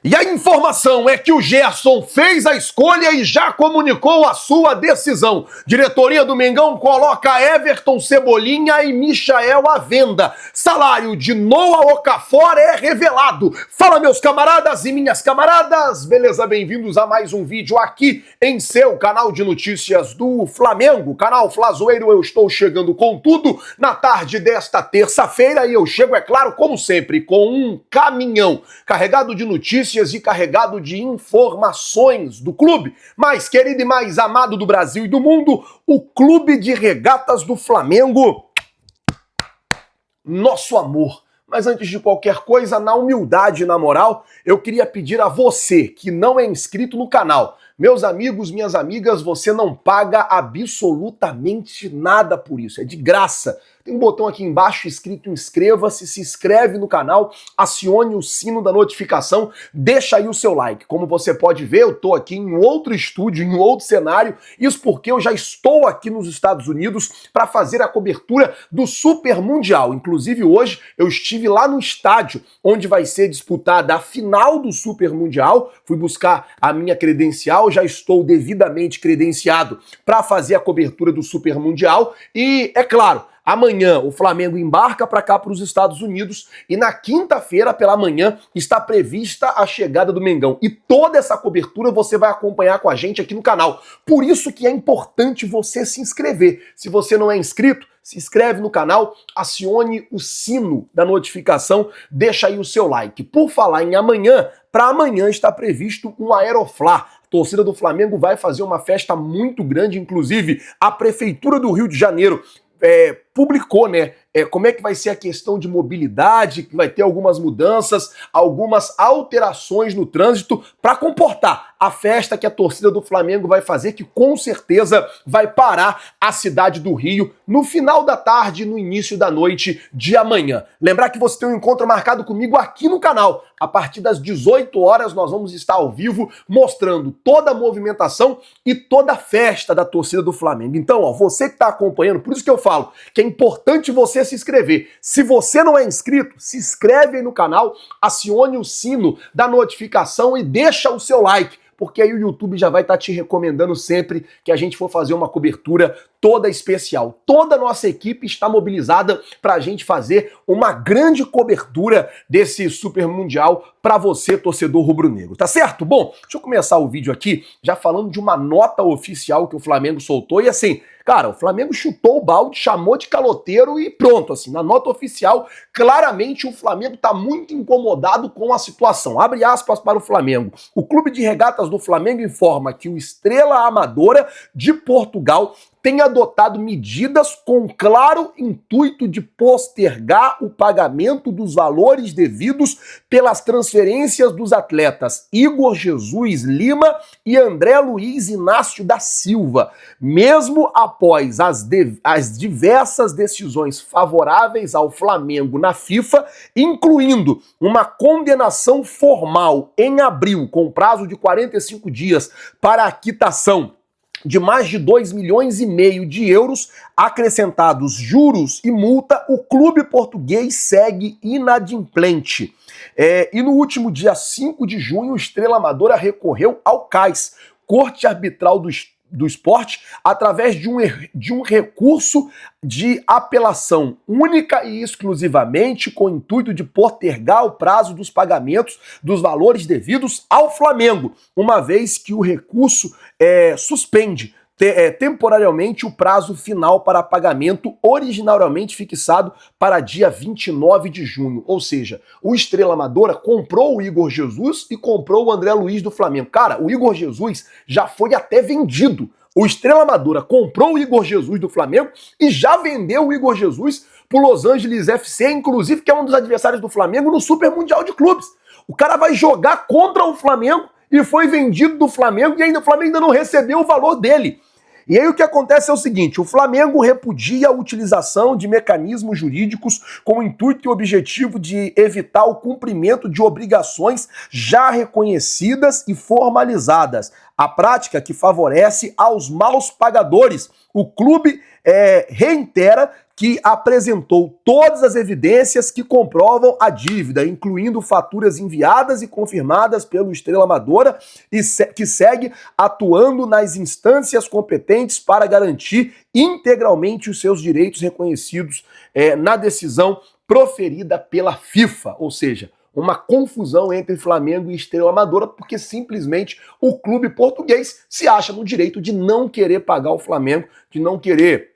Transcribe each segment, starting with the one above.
E a informação é que o Gerson fez a escolha e já comunicou a sua decisão. Diretoria do Mengão coloca Everton Cebolinha e Michael à venda. Salário de Noah Okafor é revelado. Fala, meus camaradas e minhas camaradas. Beleza? Bem-vindos a mais um vídeo aqui em seu canal de notícias do Flamengo. Canal Flazoeiro, eu estou chegando com tudo na tarde desta terça-feira e eu chego, é claro, como sempre, com um caminhão carregado de notícias e carregado de informações do clube mais querido e mais amado do Brasil e do mundo, o Clube de Regatas do Flamengo. Nosso amor. Mas antes de qualquer coisa, na humildade e na moral, eu queria pedir a você que não é inscrito no canal, meus amigos, minhas amigas, você não paga absolutamente nada por isso, é de graça. Tem um botão aqui embaixo escrito inscreva-se, se inscreve no canal, acione o sino da notificação, deixa aí o seu like. Como você pode ver, eu tô aqui em outro estúdio, em outro cenário, isso porque eu já estou aqui nos Estados Unidos para fazer a cobertura do Super Mundial. Inclusive hoje eu estive lá no estádio onde vai ser disputada a final do Super Mundial, fui buscar a minha credencial, já estou devidamente credenciado para fazer a cobertura do Super Mundial e, é claro, amanhã o Flamengo embarca para cá para os Estados Unidos e na quinta-feira pela manhã está prevista a chegada do Mengão. E toda essa cobertura você vai acompanhar com a gente aqui no canal. Por isso que é importante você se inscrever. Se você não é inscrito, se inscreve no canal, acione o sino da notificação, deixa aí o seu like. Por falar em amanhã, para amanhã está previsto um Aeroflá. A torcida do Flamengo vai fazer uma festa muito grande, inclusive a Prefeitura do Rio de Janeiro publicou, né, como é que vai ser a questão de mobilidade, que vai ter algumas mudanças, algumas alterações no trânsito para comportar a festa que a torcida do Flamengo vai fazer, que com certeza vai parar a cidade do Rio no final da tarde e no início da noite de amanhã. Lembrar que você tem um encontro marcado comigo aqui no canal. A partir das 18 horas nós vamos estar ao vivo mostrando toda a movimentação e toda a festa da torcida do Flamengo. Então, ó, você que está acompanhando, por isso que eu falo que é importante você se inscrever. Se você não é inscrito, se inscreve aí no canal, acione o sino da notificação e deixa o seu like, porque aí o YouTube já vai estar te recomendando sempre que a gente for fazer uma cobertura toda especial. Toda a nossa equipe está mobilizada para a gente fazer uma grande cobertura desse Super Mundial para você, torcedor rubro-negro, tá certo? Bom, deixa eu começar o vídeo aqui já falando de uma nota oficial que o Flamengo soltou e assim, cara, o Flamengo chutou o balde, chamou de caloteiro e pronto, assim, na nota oficial, claramente o Flamengo tá muito incomodado com a situação. Abre aspas para o Flamengo. O Clube de Regatas do Flamengo informa que o Estrela Amadora de Portugal tem adotado medidas com claro intuito de postergar o pagamento dos valores devidos pelas transferências dos atletas Igor Jesus Lima e André Luiz Inácio da Silva, mesmo após as diversas decisões favoráveis ao Flamengo na FIFA, incluindo uma condenação formal em abril, com prazo de 45 dias para a quitação de mais de 2,5 milhões de euros, acrescentados juros e multa, o clube português segue inadimplente. E no último dia 5 de junho, o Estrela Amadora recorreu ao CAIS, Corte Arbitral do Esporte, através de um recurso de apelação única e exclusivamente com o intuito de postergar o prazo dos pagamentos dos valores devidos ao Flamengo, uma vez que o recurso suspende temporariamente o prazo final para pagamento originalmente fixado para dia 29 de junho. Ou seja, o Estrela Amadora comprou o Igor Jesus e comprou o André Luiz do Flamengo. Cara, o Igor Jesus já foi até vendido. O Estrela Amadora comprou o Igor Jesus do Flamengo e já vendeu o Igor Jesus pro Los Angeles FC, inclusive que é um dos adversários do Flamengo no Super Mundial de Clubes. O cara vai jogar contra o Flamengo e foi vendido do Flamengo e ainda o Flamengo ainda não recebeu o valor dele. E aí o que acontece é o seguinte, o Flamengo repudia a utilização de mecanismos jurídicos com o intuito e objetivo de evitar o cumprimento de obrigações já reconhecidas e formalizadas, a prática que favorece aos maus pagadores. O clube reitera que apresentou todas as evidências que comprovam a dívida, incluindo faturas enviadas e confirmadas pelo Estrela Amadora, e que segue atuando nas instâncias competentes para garantir integralmente os seus direitos reconhecidos na decisão proferida pela FIFA, ou seja, uma confusão entre Flamengo e Estrela Amadora, porque simplesmente o clube português se acha no direito de não querer pagar o Flamengo, de não querer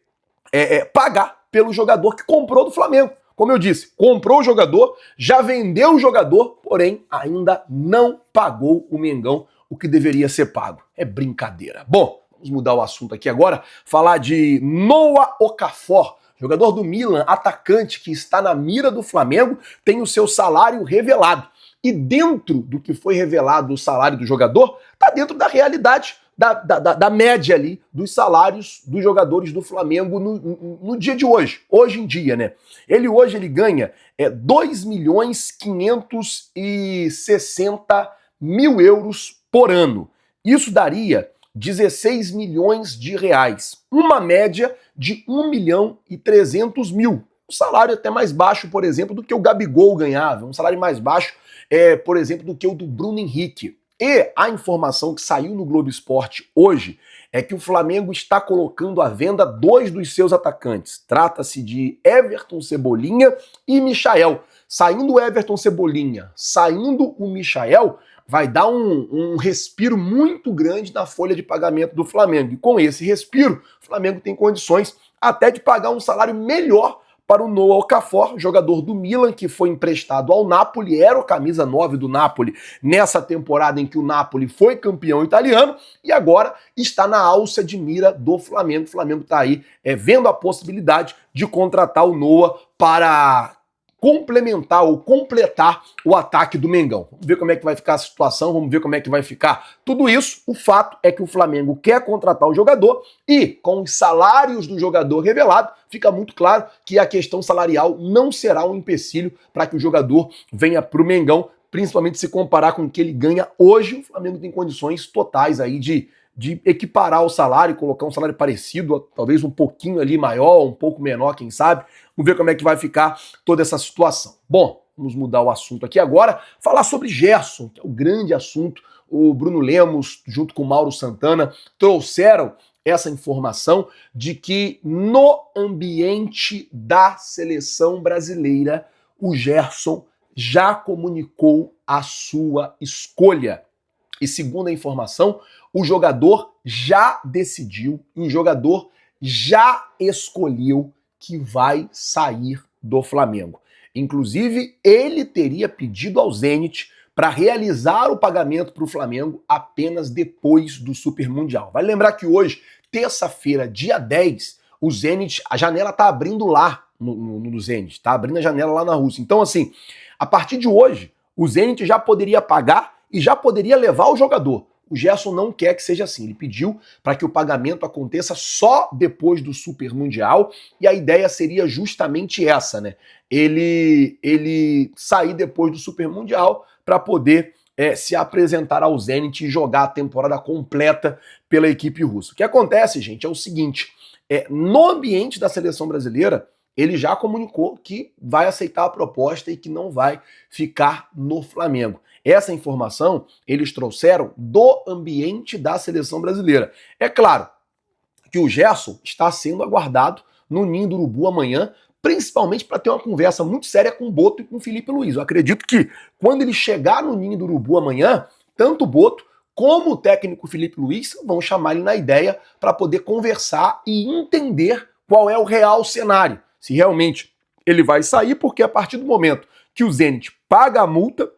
pagar pelo jogador que comprou do Flamengo. Como eu disse, comprou o jogador, já vendeu o jogador, porém ainda não pagou o Mengão o que deveria ser pago. É brincadeira. Bom, vamos mudar o assunto aqui agora, falar de Noah Okafor, jogador do Milan, atacante que está na mira do Flamengo, tem o seu salário revelado. E dentro do que foi revelado o salário do jogador, está dentro da realidade, da média ali dos salários dos jogadores do Flamengo no dia de hoje em dia, né? Ele hoje ganha 2.560.000 euros por ano. Isso daria 16 milhões de reais, uma média de 1.300.000. Um salário até mais baixo, por exemplo, do que o Gabigol ganhava, um salário mais baixo, por exemplo, do que o do Bruno Henrique. E a informação que saiu no Globo Esporte hoje é que o Flamengo está colocando à venda 2 dos seus atacantes. Trata-se de Everton Cebolinha e Michael. Saindo o Everton Cebolinha, saindo o Michael, vai dar um respiro muito grande na folha de pagamento do Flamengo. E com esse respiro, o Flamengo tem condições até de pagar um salário melhor para o Noah Okafor, jogador do Milan, que foi emprestado ao Napoli, era o camisa 9 do Napoli nessa temporada em que o Napoli foi campeão italiano e agora está na alça de mira do Flamengo. O Flamengo está aí vendo a possibilidade de contratar o Noah para complementar ou completar o ataque do Mengão. Vamos ver como é que vai ficar a situação, vamos ver como é que vai ficar tudo isso. O fato é que o Flamengo quer contratar o jogador e, com os salários do jogador revelado, fica muito claro que a questão salarial não será um empecilho para que o jogador venha para o Mengão, principalmente se comparar com o que ele ganha hoje. O Flamengo tem condições totais aí de equiparar o salário, colocar um salário parecido, talvez um pouquinho ali maior, um pouco menor, quem sabe. Vamos ver como é que vai ficar toda essa situação. Bom, vamos mudar o assunto aqui agora, falar sobre Gerson, que é o grande assunto. O Bruno Lemos, junto com o Mauro Santana, trouxeram essa informação de que no ambiente da seleção brasileira, o Gerson já comunicou a sua escolha. E segundo a informação, o jogador já decidiu, o jogador já escolheu que vai sair do Flamengo. Inclusive, ele teria pedido ao Zenit para realizar o pagamento para o Flamengo apenas depois do Super Mundial. Vale lembrar que hoje, terça-feira, dia 10, o Zenit, a janela está abrindo lá no Zenit, está abrindo a janela lá na Rússia. Então, assim, a partir de hoje, o Zenit já poderia pagar e já poderia levar o jogador. O Gerson não quer que seja assim. Ele pediu para que o pagamento aconteça só depois do Super Mundial e a ideia seria justamente essa, né? Ele sair depois do Super Mundial para poder se apresentar ao Zenit e jogar a temporada completa pela equipe russa. O que acontece, gente, é o seguinte: no ambiente da seleção brasileira, ele já comunicou que vai aceitar a proposta e que não vai ficar no Flamengo. Essa informação eles trouxeram do ambiente da seleção brasileira. É claro que o Gerson está sendo aguardado no Ninho do Urubu amanhã, principalmente para ter uma conversa muito séria com o Boto e com o Felipe Luiz. Eu acredito que quando ele chegar no Ninho do Urubu amanhã, tanto o Boto como o técnico Felipe Luiz vão chamar ele na ideia para poder conversar e entender qual é o real cenário. Se realmente ele vai sair, porque a partir do momento que o Zenit paga a multa,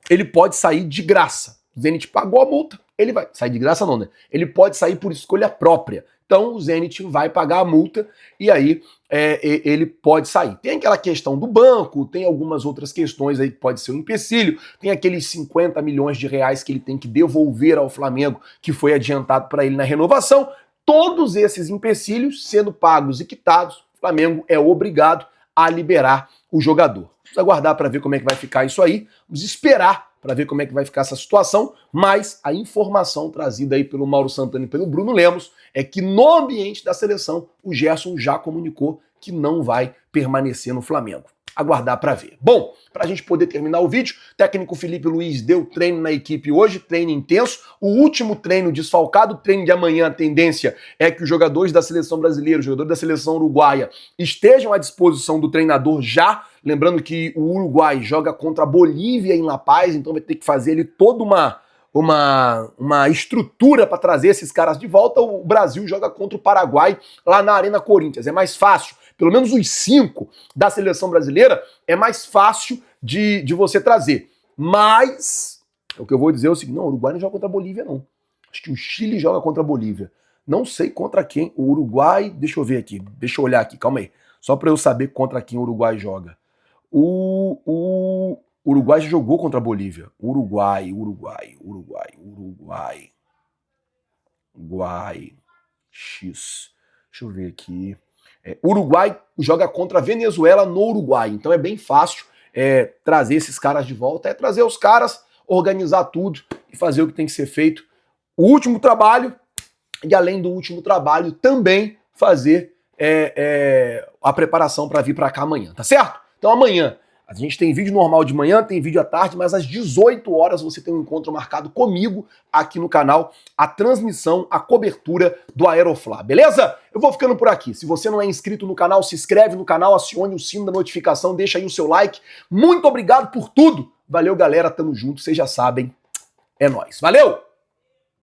ele pode sair de graça. O Zenit pagou a multa, ele vai sair de graça não, né? Ele pode sair por escolha própria. Então o Zenit vai pagar a multa e aí ele pode sair. Tem aquela questão do banco, tem algumas outras questões aí que pode ser um empecilho, tem aqueles 50 milhões de reais que ele tem que devolver ao Flamengo, que foi adiantado para ele na renovação. Todos esses empecilhos sendo pagos e quitados, o Flamengo é obrigado a liberar o jogador. Vamos aguardar para ver como é que vai ficar isso aí. Vamos esperar para ver como é que vai ficar essa situação, mas a informação trazida aí pelo Mauro Santana e pelo Bruno Lemos é que no ambiente da seleção o Gerson já comunicou que não vai permanecer no Flamengo. Aguardar para ver. Bom, para a gente poder terminar o vídeo, o técnico Felipe Luiz deu treino na equipe hoje, treino intenso, o último treino desfalcado, o treino de amanhã, a tendência é que os jogadores da seleção brasileira, os jogadores da seleção uruguaia estejam à disposição do treinador já, lembrando que o Uruguai joga contra a Bolívia em La Paz, então vai ter que fazer ele toda uma estrutura para trazer esses caras de volta. O Brasil joga contra o Paraguai lá na Arena Corinthians, é mais fácil. Pelo menos os 5 da seleção brasileira é mais fácil de você trazer. Mas, o que eu vou dizer é o seguinte, não, o Uruguai não joga contra a Bolívia, não. Acho que o Chile joga contra a Bolívia. Não sei contra quem. O Uruguai, deixa eu ver aqui, deixa eu olhar aqui, calma aí. Só para eu saber contra quem o Uruguai joga. O Uruguai já jogou contra a Bolívia. Uruguai. X. Deixa eu ver aqui. Uruguai joga contra a Venezuela no Uruguai, então é bem fácil trazer esses caras de volta, trazer os caras, organizar tudo e fazer o que tem que ser feito. O último trabalho, e além do último trabalho, também fazer a preparação para vir para cá amanhã, tá certo? Então amanhã a gente tem vídeo normal de manhã, tem vídeo à tarde, mas às 18 horas você tem um encontro marcado comigo aqui no canal, a transmissão, a cobertura do Aeroflá, beleza? Eu vou ficando por aqui. Se você não é inscrito no canal, se inscreve no canal, acione o sino da notificação, deixa aí o seu like. Muito obrigado por tudo. Valeu, galera, tamo junto, vocês já sabem. É nóis. Valeu!